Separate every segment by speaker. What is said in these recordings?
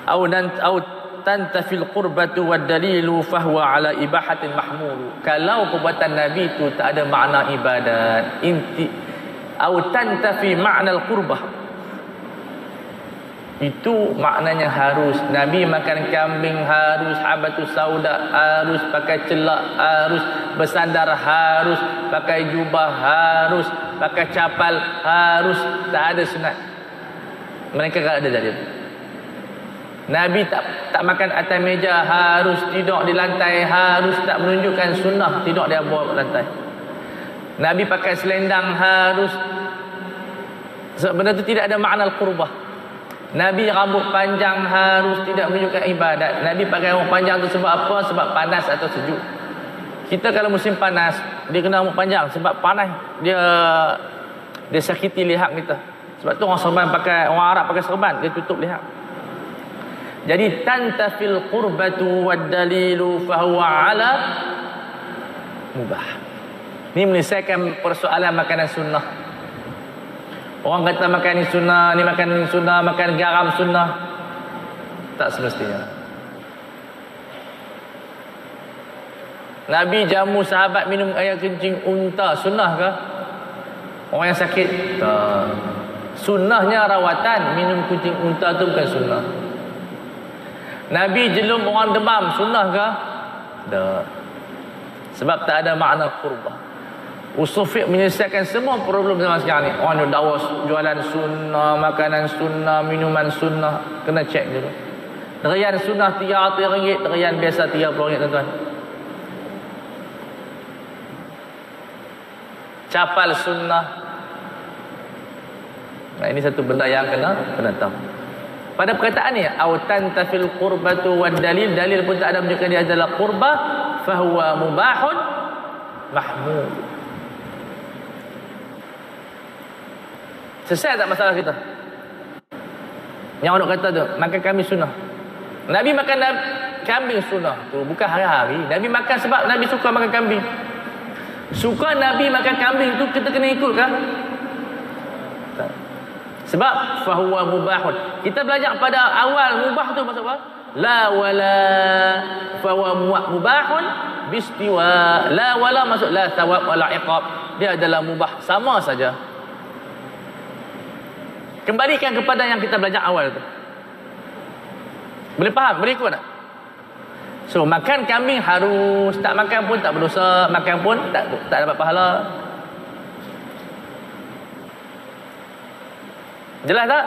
Speaker 1: au tantafil qurbatu wad dalilu fahuwa ala ibahatin mahmul. Kalau perbuatan Nabi itu tak ada makna ibadat, au tantafi makna al-qurbah, itu maknanya harus. Nabi makan kambing harus, habatus sauda harus, pakai celak harus, bersandar harus, pakai jubah harus, pakai capal harus. Tak ada sunat. Mereka tak ada dalil. Nabi tak makan atas meja harus, tidur di lantai harus, tak menunjukkan sunnah tidur di bawah lantai. Nabi pakai selendang harus. Sebenarnya itu tidak ada makna al-qurbah. Nabi rambut panjang harus, tidak menunjukkan ibadat. Nabi pakai rambut panjang tu sebab apa? Sebab panas atau sejuk. Kita kalau musim panas, dia kena rambut panjang sebab panas, dia sakiti lihat kita. Sebab tu orang serban pakai, orang Arab pakai serban, dia tutup lihat. Jadi tantafil qurbatu wad dalilu fahuwa ala mubah. Ini menyelesaikan persoalan makanan sunnah. Orang kata makan ni sunnah, ni makan ni sunnah, makan garam sunnah. Tak semestinya. Nabi jamu sahabat minum air kencing unta, sunnah ke? Orang yang sakit? Tak. Sunnahnya rawatan, minum kencing unta tu bukan sunnah. Nabi jelum orang demam, sunnah ke? Tak. Sebab tak ada makna qurbah. Usul fiqh menyelesaikan semua problem zaman sekarang ni. Orang dakwa jualan sunnah, makanan sunnah, minuman sunnah, kena cek dulu. Derian sunnah RM300, derian biasa RM30, tuan-tuan. Capal sunnah. Nah, ini satu benda yang kena tahu. Pada perkataan ni, au tantafil qurbatu wad dalil, dalil pun tak ada menunjukkan dia adalah qurbah, fahuwa mubahun mahmud. Selesai tak masalah kita? Yang orang kata tu, makan kambing sunnah. Nabi makan kambing sunnah tu bukan hari-hari. Nabi makan sebab Nabi suka makan kambing. Suka Nabi makan kambing tu kita kena ikut kan? Tak. Sebab fahuwa mubahun. Kita belajar pada awal mubah tu maksud apa? La wala fahuwa mubahun bistiwa. La wala maksud la thawab wala iqab. Dia adalah mubah, sama saja. Kembalikan kepada yang kita belajar awal tu. Boleh faham? Boleh ikut tak? So, makan kambing harus, tak makan pun tak berdosa, makan pun tak dapat pahala. Jelas tak?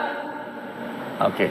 Speaker 1: Okey.